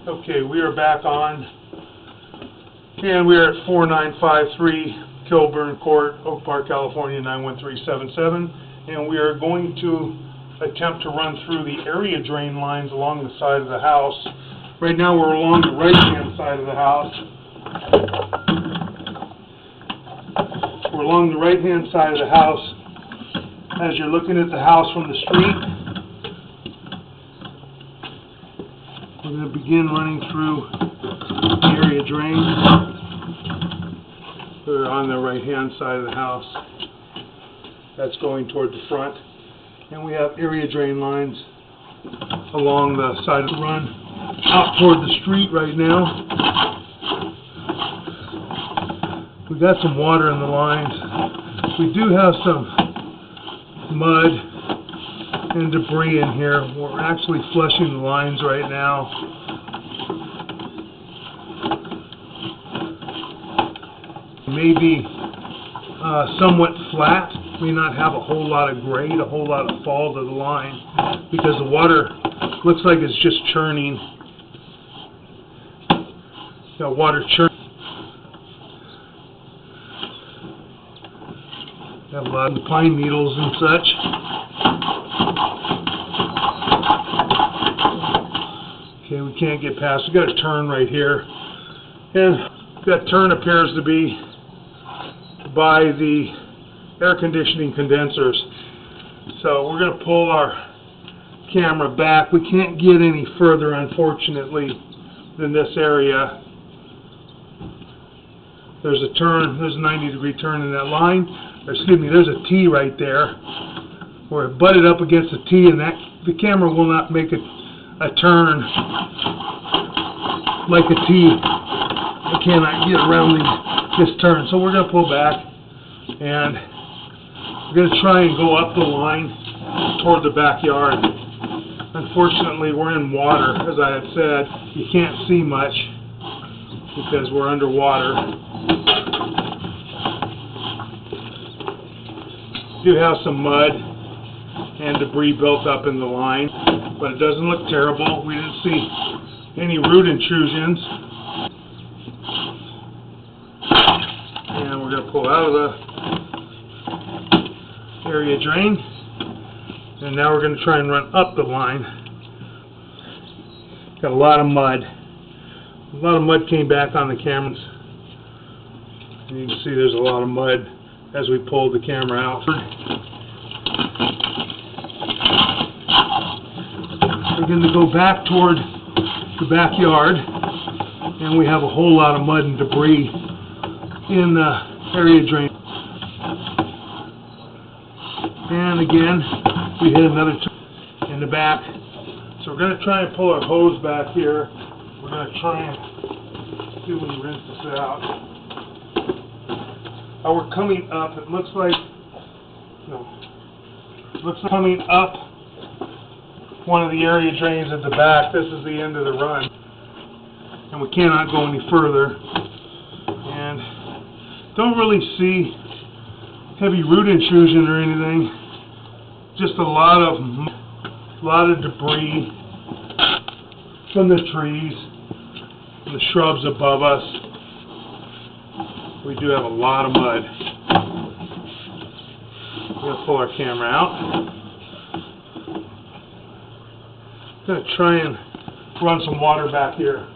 Okay, we are back on, and we are at 4953 Kilburn Court, Oak Park, California, 91377, and we are going to attempt to run through the area drain lines along the side of the house. Right now we're along the right-hand side of the house. We're along the right-hand side of the house. As you're looking at the house from the street, we're going to begin running through the area drain. We're on the right-hand side of the house. That's going toward the front. And we have area drain lines along the side of the run out toward the street right now. We've got some water in the lines. We do have some mud and debris in here. We're actually flushing the lines right now. Maybe somewhat flat. May not have a whole lot of grade, a whole lot of fall to the line, because the water looks like it's just churning. Got water churning. Got a lot of pine needles and such. Okay, we can't get past. We got a turn right here, and that turn appears to be by the air conditioning condensers. So we're going to pull our camera back. We can't get any further, unfortunately, than this area. There's a turn, there's a 90-degree turn in that line. Excuse me, there's a T right there where it butted up against the T, and that the camera will not make a turn like a T. It cannot get around this turn. So we're going to pull back, and we're going to try and go up the line toward the backyard. Unfortunately, we're in water, as I had said. You can't see much because we're underwater. We do have some mud and debris built up in the line, but it doesn't look terrible. We didn't see any root intrusions. And we're going to pull out of the area drain, and now we're going to try and run up the line. Got a lot of mud. A lot of mud came back on the cameras. And you can see there's a lot of mud as we pulled the camera out. We're going to go back toward the backyard, and we have a whole lot of mud and debris in the area drain. And again, we hit another turn in the back. So we're going to try and pull our hose back here. We're going to try and see when we rinse this out. We're coming up. It looks like, coming up one of the area drains at the back. This is the end of the run, and we cannot go any further. And don't really see heavy root intrusion or anything. Just a lot of debris from the trees, the shrubs above us. We do have a lot of mud. We're going to pull our camera out. I'm going to try and run some water back here.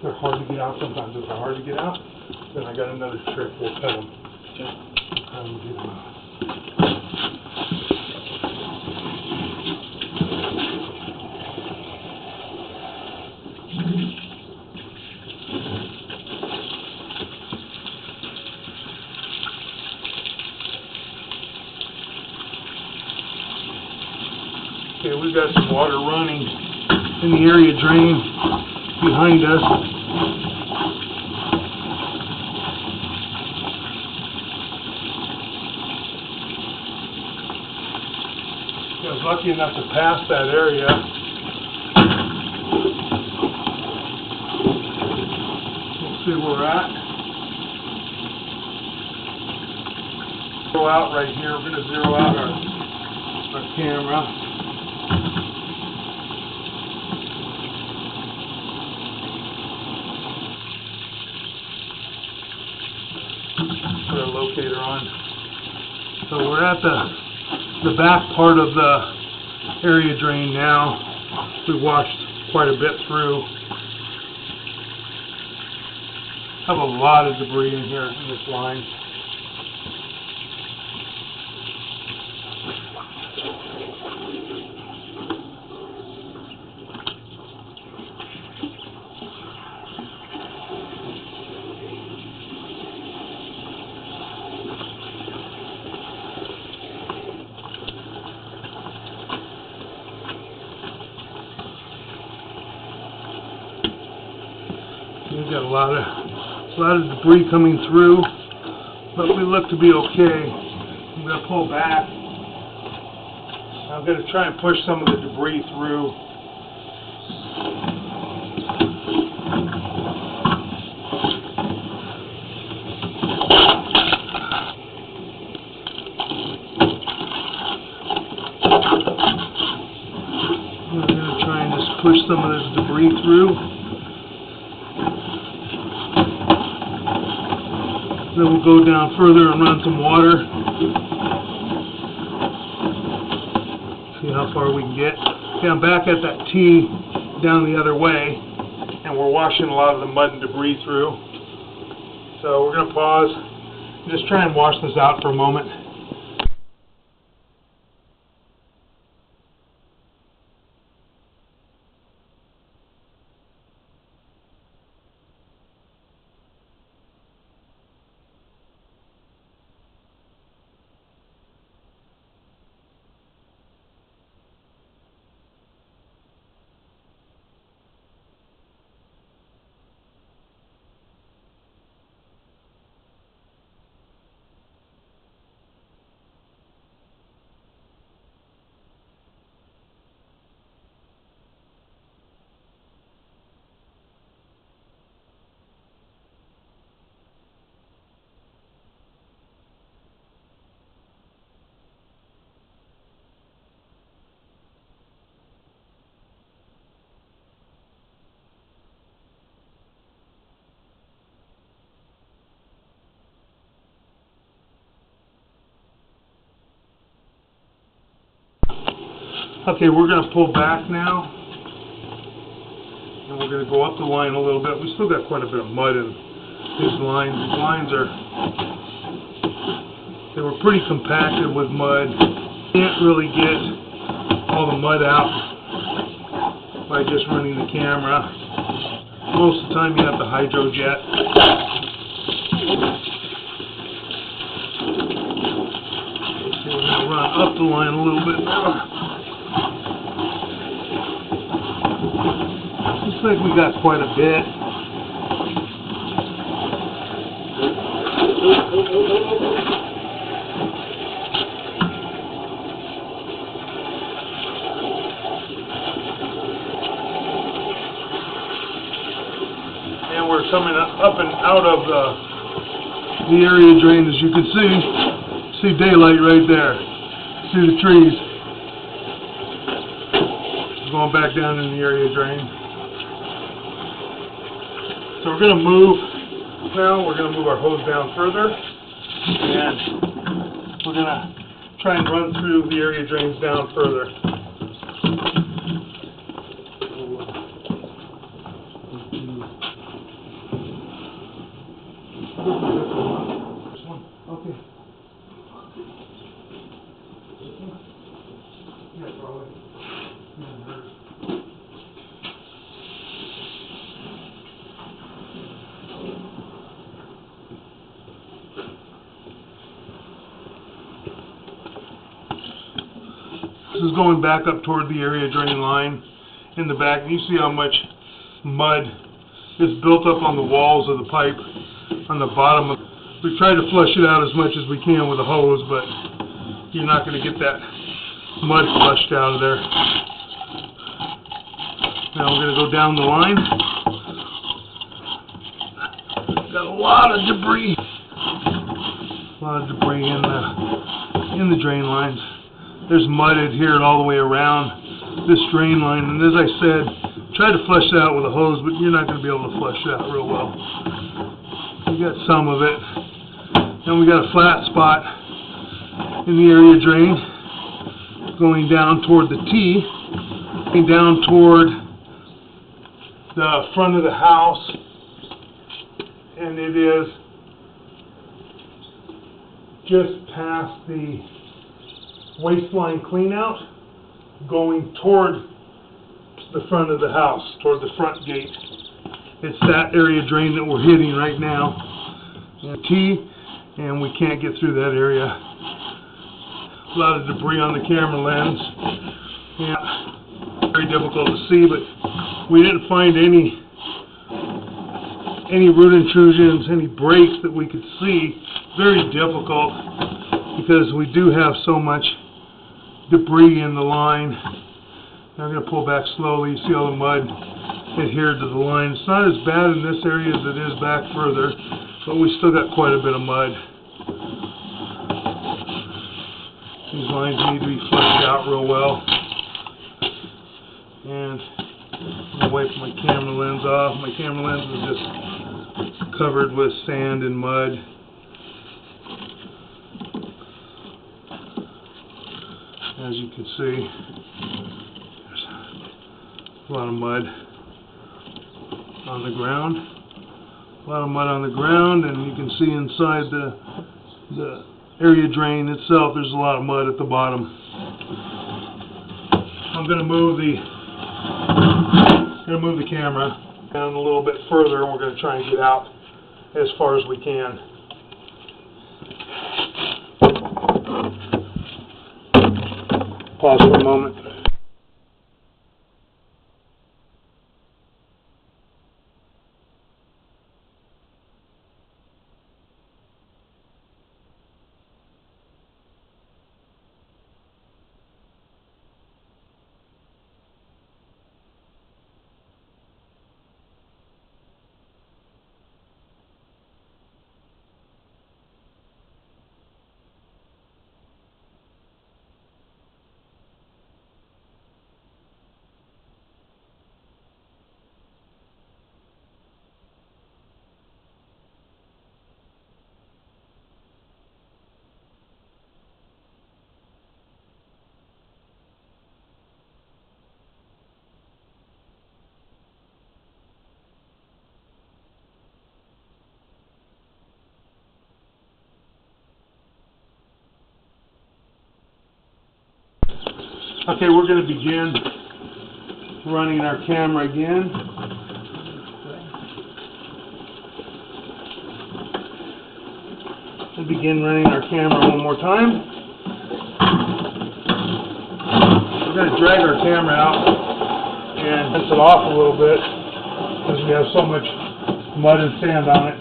They're hard to get out sometimes. If they're hard to get out, then I got another trick. We'll cut them. Okay, we've got some water running in the area drain behind us. I was lucky enough to pass that area. we're at. Zero out right here. We're going to zero out our camera. Put our locator on. So we're at the back part of the area drain now. We washed quite a bit through. Have a lot of debris in here in this line. We've got a lot of debris coming through, but we look to be okay. I'm going to pull back. I'm going to try and push some of the debris through. I'm going to try and just push some of this debris through. Then we'll go down further and run some water. See how far we can get. Okay, I'm back at that T down the other way, and we're washing a lot of the mud and debris through. So we're going to pause and just try and wash this out for a moment. Okay, we're going to pull back now, and we're going to go up the line a little bit. We still got quite a bit of mud in these lines. These lines they were pretty compacted with mud. Can't really get all the mud out by just running the camera. Most of the time you have the hydro jet. Okay, we're going to run up the line a little bit more. Looks like we got quite a bit. And we're coming up and out of the area drain, as you can see. See daylight right there through the trees. Going back down in the area drain. So we're going to move now. We're going to move our hose down further, and we're going to try and run through the area drains down further. Okay. Yeah, probably. This is going back up toward the area drain line in the back. You see how much mud is built up on the walls of the pipe on the bottom. We try to flush it out as much as we can with a hose, but you're not going to get that mud flushed out of there. Now we're going to go down the line. Got a lot of debris. In the drain lines. There's mud adhered all the way around this drain line, and as I said, try to flush it out with a hose, but you're not going to be able to flush it out real well. We got some of it, and we got a flat spot in the area drain going down toward the T, going down toward the front of the house, and it is just past the waistline cleanout, going toward the front of the house, toward the front gate. It's that area drain that we're hitting right now, T, and we can't get through that area. A lot of debris on the camera lens. Yeah, very difficult to see, but we didn't find any root intrusions, any breaks that we could see. Very difficult because we do have so much debris in the line. I'm going to pull back slowly. You see all the mud adhered to the line. It's not as bad in this area as it is back further, but we still got quite a bit of mud. These lines need to be flushed out real well. And I'm going to wipe my camera lens off. My camera lens is just covered with sand and mud. As you can see, there's a lot of mud on the ground. And you can see inside the area drain itself, there's a lot of mud at the bottom. I'm going to move the camera down a little bit further, and we're going to try and get out as far as we can. Pause for a moment. Okay, we're going to begin running our camera again. We'll begin running our camera one more time. We're going to drag our camera out and rinse it off a little bit because we have so much mud and sand on it.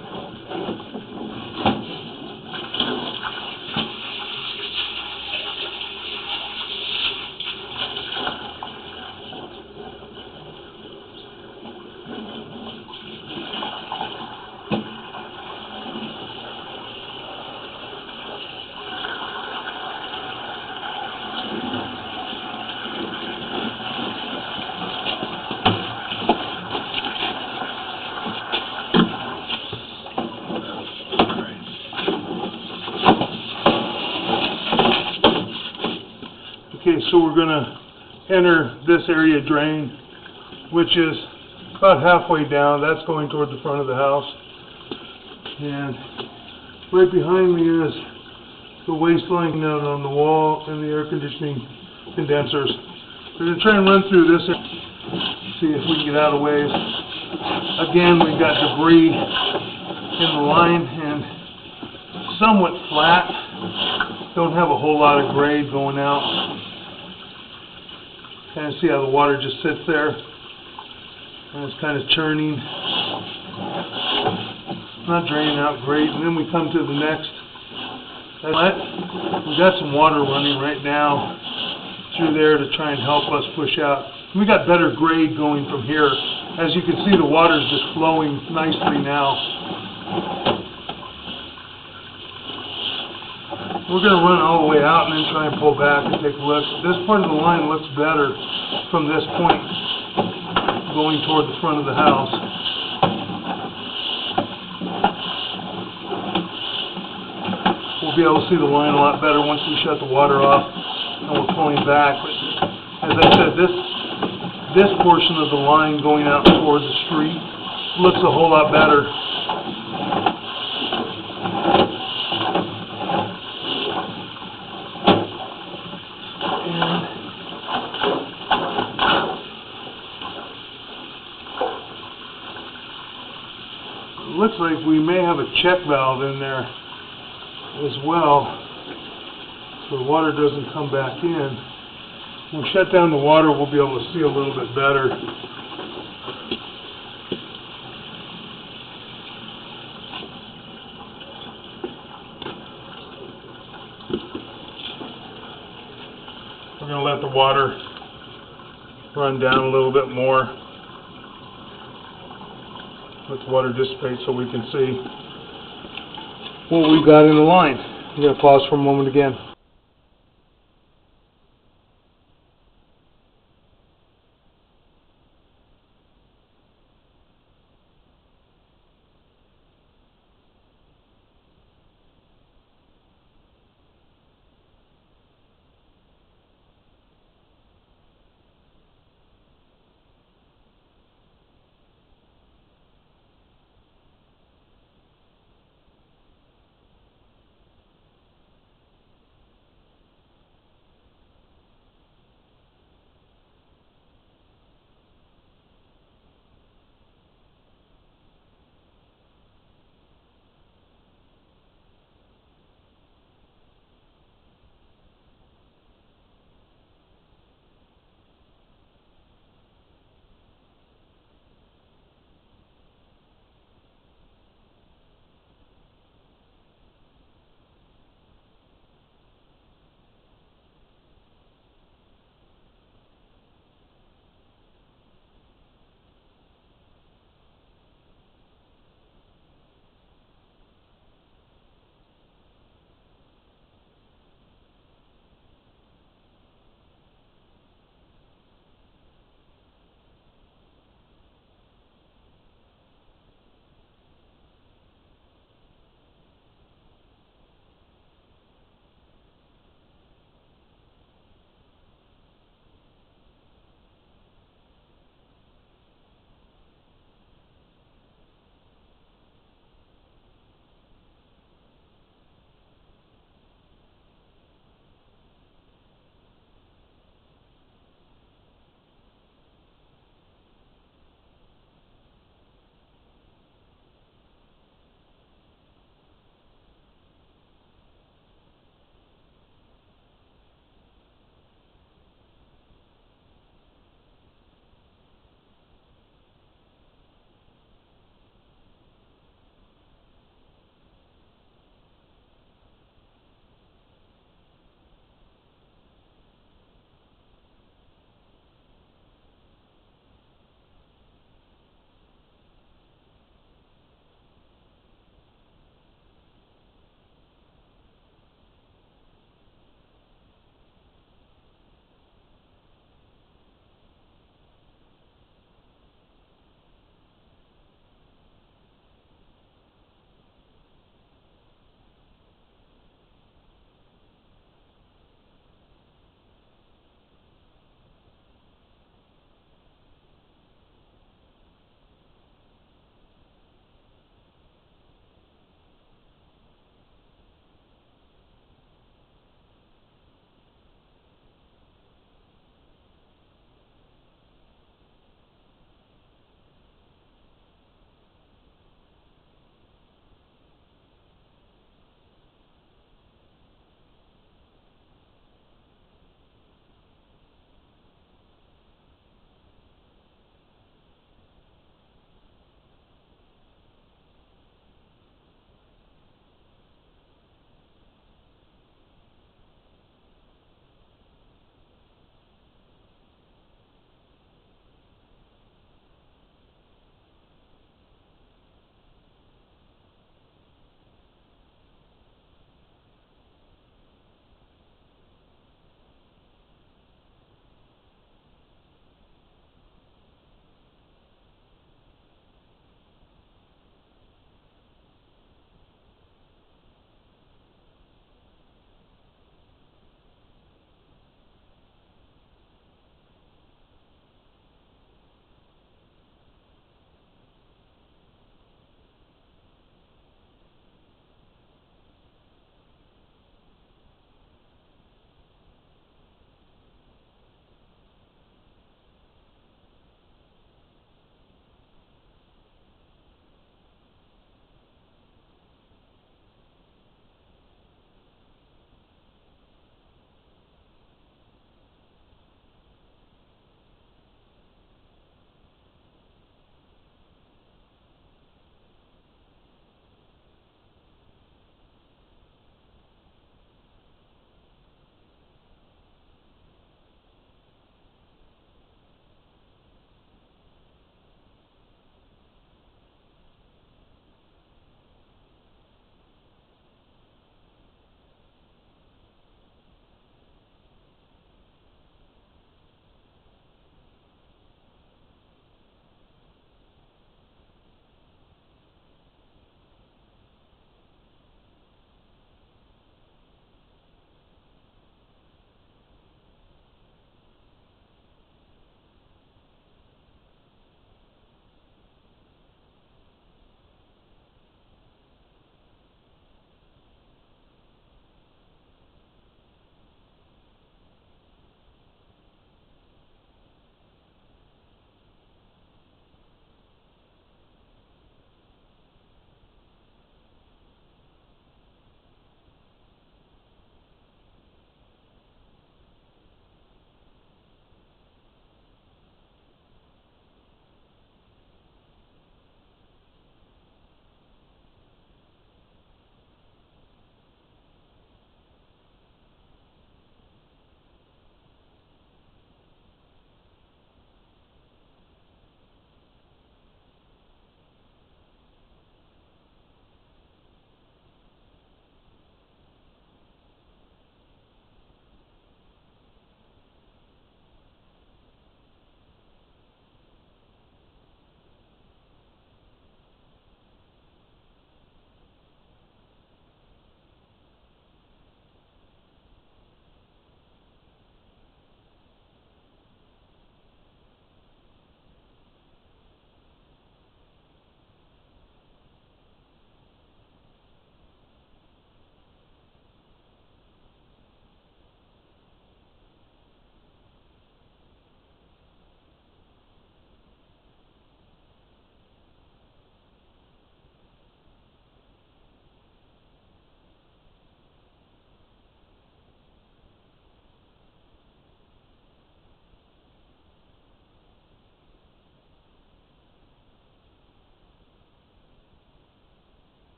Okay, so we're going to enter this area drain, which is about halfway down. That's going toward the front of the house. And right behind me is the waistline out on the wall and the air conditioning condensers. We're going to try and run through this and see if we can get out of the way. Again, we've got debris in the line and somewhat flat. Don't have a whole lot of grade going out. Kind of see how the water just sits there and it's kind of churning. Not draining out great. And then we come to the next. We've got some water running right now through there to try and help us push out. We got better grade going from here. As you can see, the water is just flowing nicely now. We're going to run all the way out and then try and pull back and take a look. This part of the line looks better from this point going toward the front of the house. We'll be able to see the line a lot better once we shut the water off and we're pulling back. But as I said, this portion of the line going out toward the street looks a whole lot better. It looks like we may have a check valve in there as well, so the water doesn't come back in. When we shut down the water, we'll be able to see a little bit better. We're going to let the water run down a little bit more. Let the water dissipate so we can see what we've got in the line. I'm going to pause for a moment again.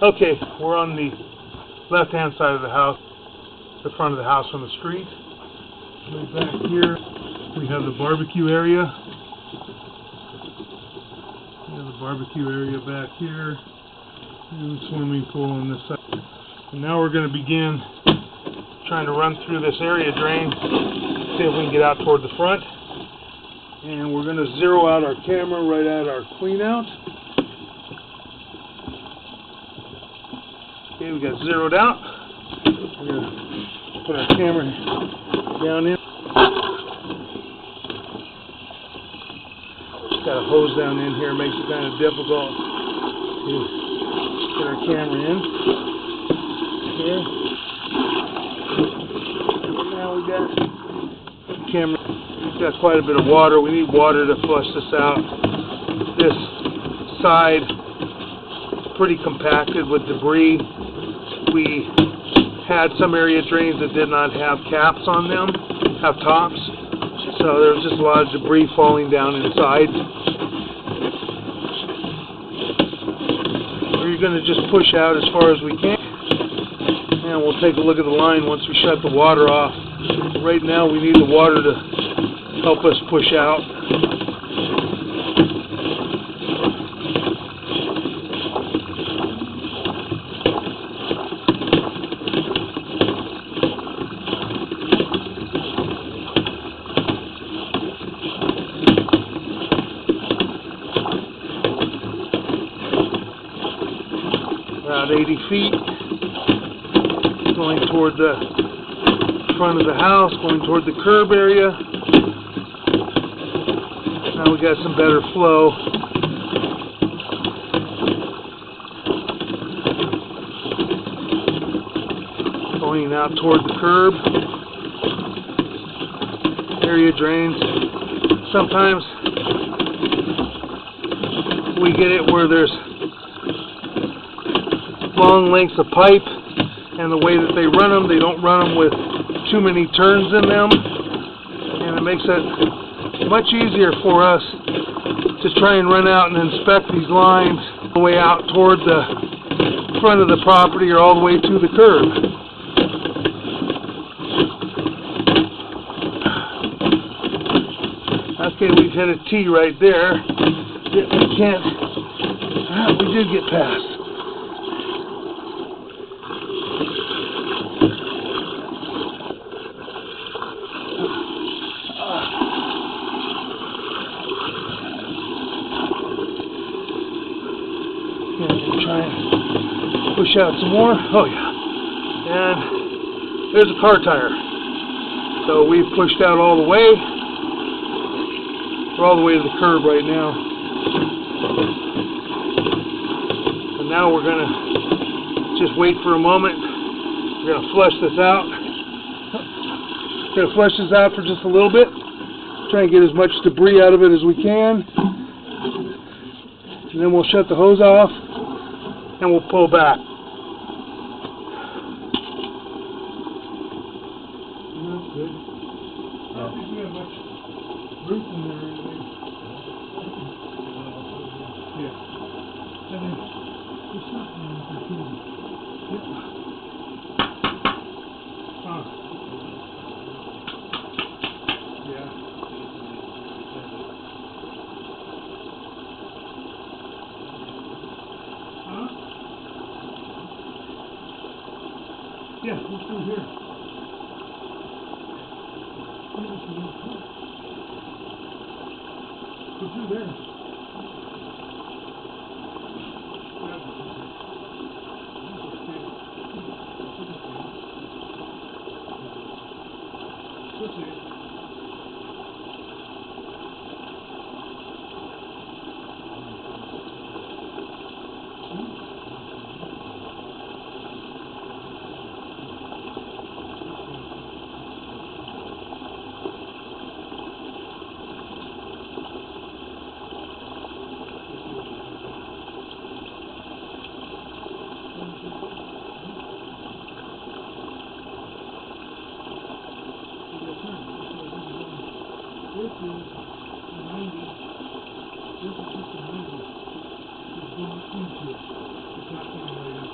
Okay, we're on the left-hand side of the house, the front of the house from the street. Right back here, we have the barbecue area. We have the barbecue area back here, and the swimming pool on this side. And now we're going to begin trying to run through this area drain, see if we can get out toward the front. And we're going to zero out our camera right at our clean out. Okay, we got zeroed out. We're going to put our camera down in. Got a hose down in here, makes it kind of difficult to get our camera in. Here. And now we got the camera. We've got quite a bit of water. We need water to flush this out. This side is pretty compacted with debris. We had some area drains that did not have caps on them, have tops. So there was just a lot of debris falling down inside. We're going to just push out as far as we can. And we'll take a look at the line once we shut the water off. Right now we need the water to help us push out. About 80 feet, going toward the front of the house, going toward the curb area. Now we got some better flow. Going out toward the curb. Area drains. Sometimes we get it where there's long lengths of pipe, and the way that they run them, they don't run them with too many turns in them, and it makes it much easier for us to try and run out and inspect these lines all the way out toward the front of the property or all the way to the curb. Okay, we've hit a T right there. We can't. We did get past. Try and push out some more. Oh yeah. And there's a car tire. So we've pushed out all the way. We're all the way to the curb right now. And now we're going to just wait for a moment. We're going to flush this out. We're going to flush this out for just a little bit. Try and get as much debris out of it as we can. And then we'll shut the hose off. And we'll pull back. That's good. I don't think we have much roof in there or anything. Yeah. And then there's something in there too. Yep. Yeah. Yeah, we're through here. We're through there. This is the 90. This is just the 90. It's going into it. It's not coming right up.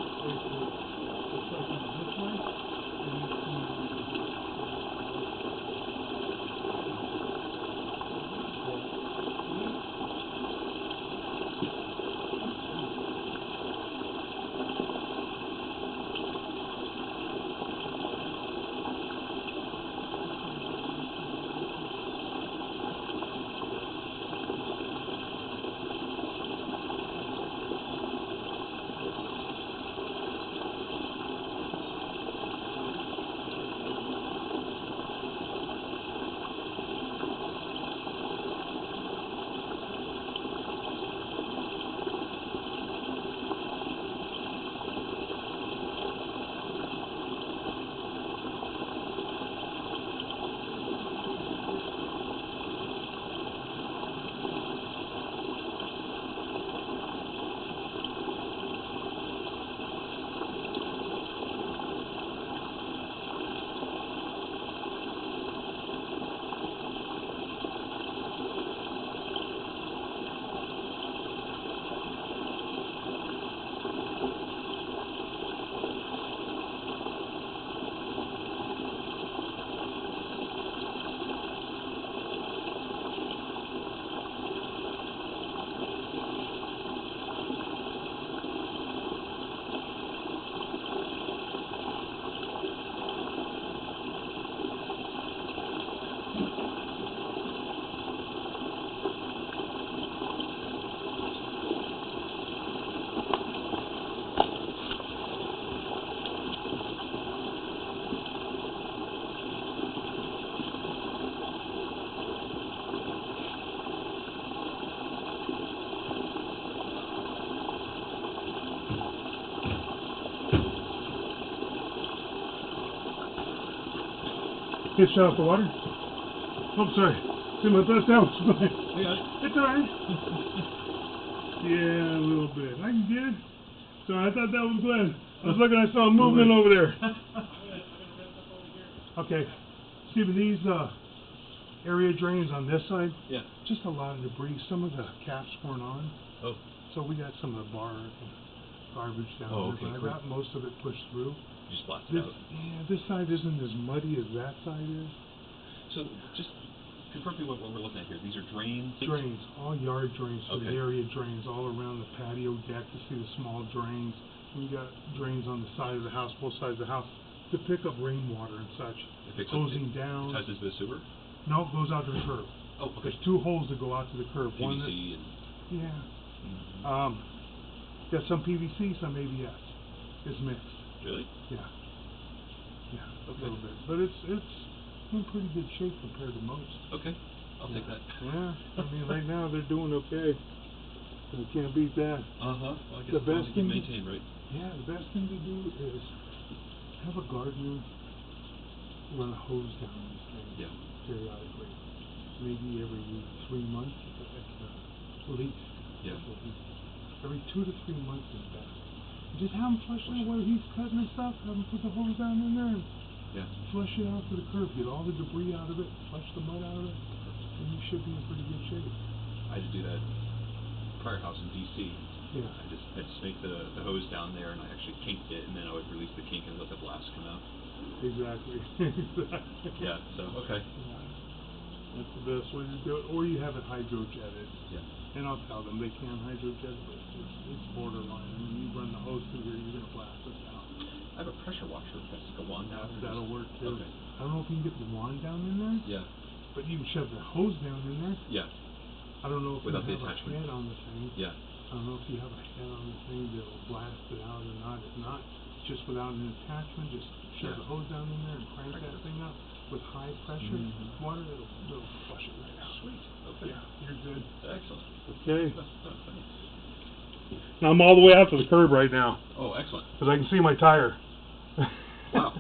Just shut off the water. Oh, sorry. See my best out. It's alright. Yeah, a little bit. I can get it. So I thought that was Glenn. I was looking, I saw movement over there. Okay. Stephen, these area drains on this side, yeah, just a lot of debris. Some of the caps weren't on. Oh. So we got some of the bark and garbage down there, but I got most of it pushed through. You just blasted out. Yeah, this side isn't as muddy as that side is. So just confirm me what we're looking at here. These are drains? Drains, all yard drains, so okay. the area drains all around the patio deck. You see the small drains. We got drains on the side of the house, both sides of the house, to pick up rainwater and such. Closing down. Ties into the sewer? No, it goes out to the curb. Oh, okay. There's 2 holes that go out to the curb. PVC One that, and... yeah. Mm-hmm. Got some PVC, some ABS. It's mixed. Really? Yeah. Yeah, okay. A little bit. But it's in pretty good shape compared to most. Okay. I'll take that. Yeah. I mean, right now they're doing okay. You can't beat that. Uh-huh. Well, I guess the best thing to maintain, right? Yeah, the best thing to do is have a gardener run a hose down this thing periodically. Maybe every 3 months at least. Yeah. Every 2 to 3 months is best. Just have him flush out where he's cutting and stuff. Have him put the hose down in there and flush it out to the curb. Get all the debris out of it. Flush the mud out of it. And you should be in pretty good shape. I had to do that prior house in D.C. Yeah. I just snake the hose down there, and I actually kinked it, and then I would release the kink and let the blast come out. Exactly. Yeah. So okay. Yeah. That's the best way to do it. Or you have it hydro-jetted. Yeah. And I'll tell them they can hydro-jet it, but it's borderline. I mean, you run the hose through here, you're going to blast it out. I have a pressure washer. That's like a wand down. That'll work too. Okay. I don't know if you can get the wand down in there. Yeah. But you can shove the hose down in there. Yeah. I don't know if without you the have attachment. a head on the thing. Yeah. I don't know if you have a head on the thing that'll blast it out or not. If not, just without an attachment, just shove the hose down in there and crank that thing up with high pressure water. It'll flush it right out. Sweet. Okay. Yeah, you're good. Excellent. Okay. Now I'm all the way out to the curb right now. Oh, excellent. Because I can see my tire. Wow.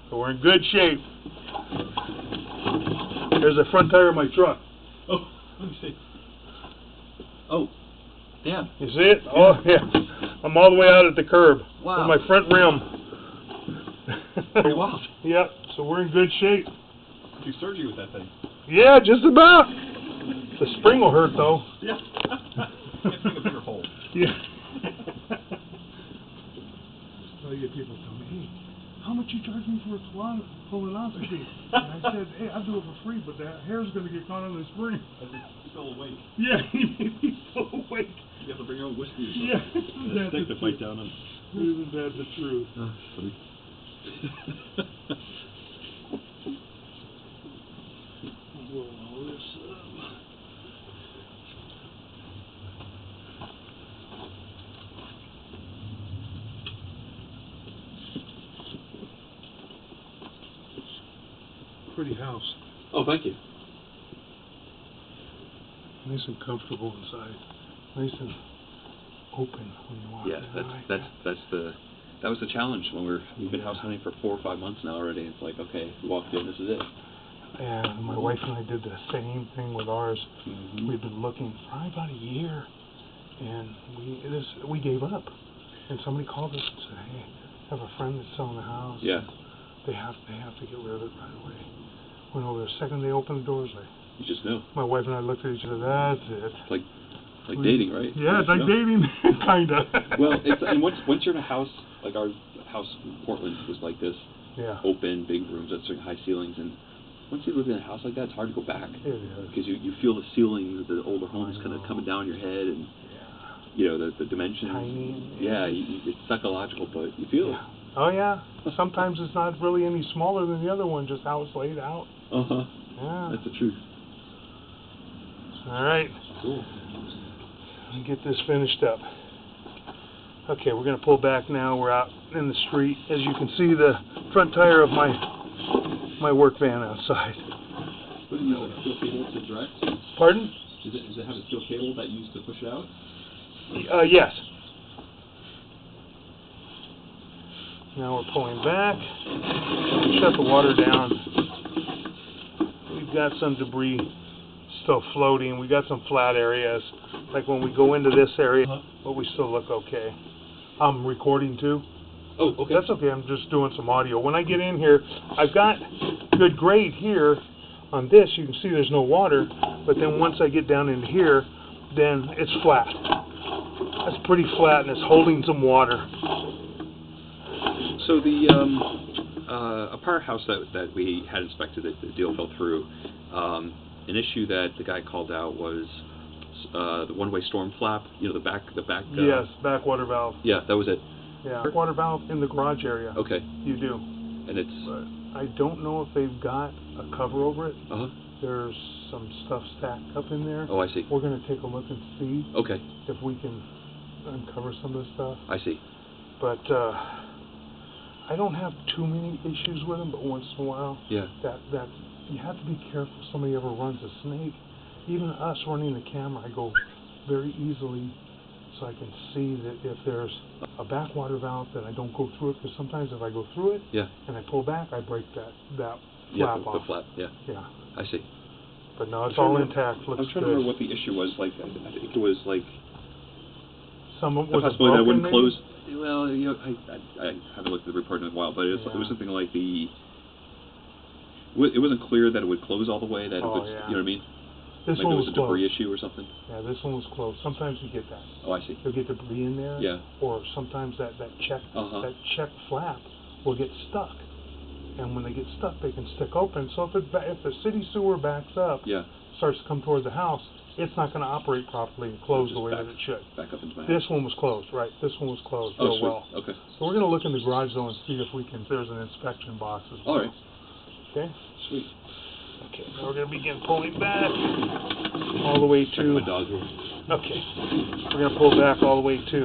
So we're in good shape. There's the front tire of my truck. Oh, let me see. Oh, damn. You see it? Yeah. Oh, yeah. I'm all the way out at the curb. Wow. With my front rim. Pretty wild. Yep. So we're in good shape. Do surgery with that thing. Yeah, just about. The spring will hurt though. Yeah. Can't make a bigger hole. Yeah. So you get people tell me, hey, how much you charge me for a colonoscopy? And I said, hey, I'll do it for free, but the hair's going to get caught on the spring. He's still awake. Yeah, he's still awake. You have to bring your own whiskey or something. Yeah. A stick to bite down on. Isn't that the truth? Funny. Roll this up. Pretty house. Oh, thank you. Nice and comfortable inside. Nice and open when you walk in. That was the challenge when we've been house hunting for 4 or 5 months now already. It's like, okay, we walked in, this is it. And my wife and I did the same thing with ours. We've been looking for probably about a year, and we gave up. And somebody called us and said, hey, I have a friend that's selling a house. Yeah. They have to get rid of it right away. Went over the second they opened the doors, you just knew. my wife and I looked at each other. That's it. It's like dating, right? Yeah, it's like dating, kinda. Well, and once you're in a house, like our house in Portland was like this. Yeah. Open, big rooms, that's high ceilings, and once you live in a house like that, it's hard to go back. It is. Because you feel the ceilings, the older homes kind of coming down your head, and you know the dimensions. Tiny. Yeah, it's psychological, but you feel it. Oh yeah. Sometimes it's not really any smaller than the other one, just how it's laid out. Uh-huh. Yeah. That's the truth. All right. Cool. Let me get this finished up. Okay, we're going to pull back now. We're out in the street. As you can see, the front tire of my work van outside. What do you use, like steel cable to direct? Pardon? Does it have a steel cable that you use to push it out? Yes. Now we're pulling back. Shut the water down. got some debris still floating. We got some flat areas. Like when we go into this area, but we still look okay. I'm recording too. Oh, okay. That's okay. I'm just doing some audio. When I get in here, I've got good grade here on this. You can see there's no water, but then once I get down in here, then it's flat. That's pretty flat, and it's holding some water. So the a prior house that we had inspected, the deal fell through. An issue that the guy called out was the one-way storm flap. You know, the back. Yes, backwater valve. Yeah, that was it. Yeah, backwater valve in the garage area. Okay. You do. And it's. But I don't know if they've got a cover over it. Uh huh. There's some stuff stacked up in there. Oh, I see. We're going to take a look and see. Okay. If we can uncover some of the stuff. I see. But I don't have too many issues with them, but once in a while, yeah, that you have to be careful. If somebody ever runs a snake, even us running the camera, I go very easily, so I can see that if there's a backwater valve, that I don't go through it, because sometimes if I go through it, yeah, and I pull back, I break that flap off. The flap, yeah. Yeah. I see. But no, it's all intact. Looks good. I was trying to remember what the issue was. Like, I think it was like some was the possibility that it wouldn't maybe? close. Well, you know, I haven't looked at the report in a while, but it was something like it wasn't clear that it would close all the way. That it would, you know what I mean? This like one it was was a debris closed. issue or something. Yeah, this one was closed. Sometimes you get that. Oh, I see. You'll get debris in there. Yeah. Or sometimes that check flap will get stuck, and when they get stuck, they can stick open. So if the city sewer backs up, starts to come toward the house, it's not going to operate properly and close the way that it should. Back up into my This house. one was closed, right? This one was closed real well. Okay. So we're going to look in the garage though and see if there's an inspection box as well. All right. Okay. Sweet. Okay. Now we're going to begin pulling back all the way to. My dog here. Okay. We're going to pull back all the way to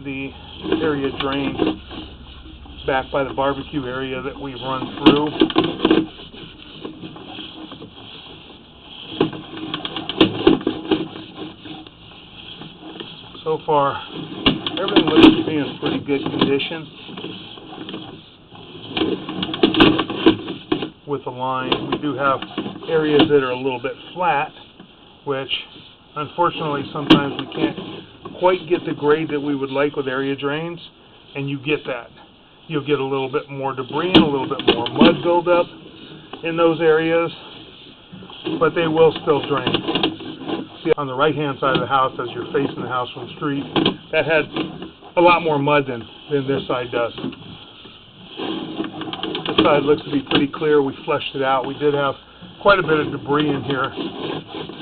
the area drain back by the barbecue area that we've run through. So far, everything looks to be in pretty good condition with the line. We do have areas that are a little bit flat, which unfortunately sometimes we can't quite get the grade that we would like with area drains, and you get that. You'll get a little bit more debris and a little bit more mud buildup in those areas, but they will still drain. See, on the right-hand side of the house, as you're facing the house from the street, that had a lot more mud than this side does. This side looks to be pretty clear. We flushed it out. We did have quite a bit of debris in here,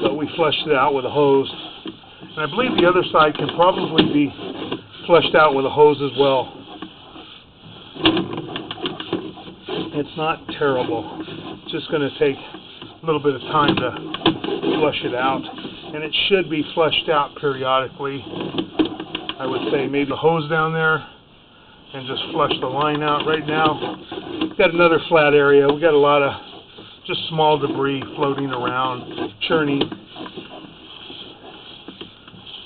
but we flushed it out with a hose. And I believe the other side can probably be flushed out with a hose as well. It's not terrible. It's just going to take a little bit of time to flush it out. And it should be flushed out periodically. I would say maybe a hose down there and just flush the line out. Right now, we've got another flat area. We've got a lot of just small debris floating around, churning.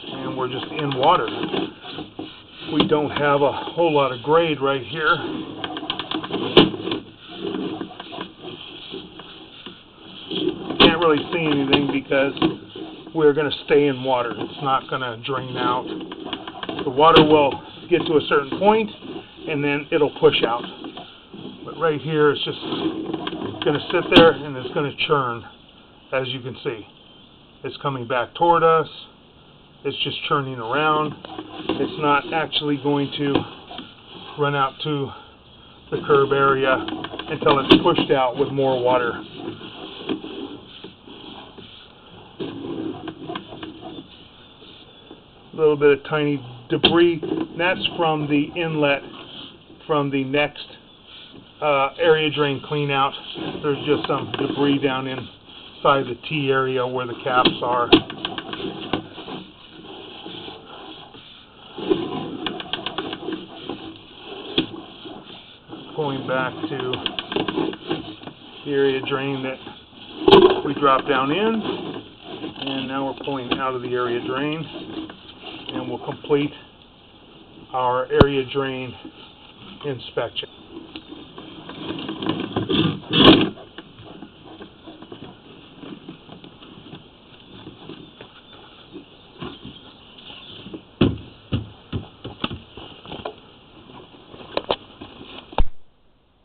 And we're just in water. We don't have a whole lot of grade right here. Can't really see anything because we're going to stay in water. It's not going to drain out. The water will get to a certain point, and then it'll push out. But right here, it's just going to sit there, and it's going to churn, as you can see. It's coming back toward us. It's just churning around. It's not actually going to run out to the curb area until it's pushed out with more water. A little bit of tiny debris. That's from the inlet from the next area drain clean out. There's just some debris down inside the T area where the caps are. Pulling back to the area drain that we dropped down in, and now we're pulling out of the area drain, and we'll complete our area drain inspection.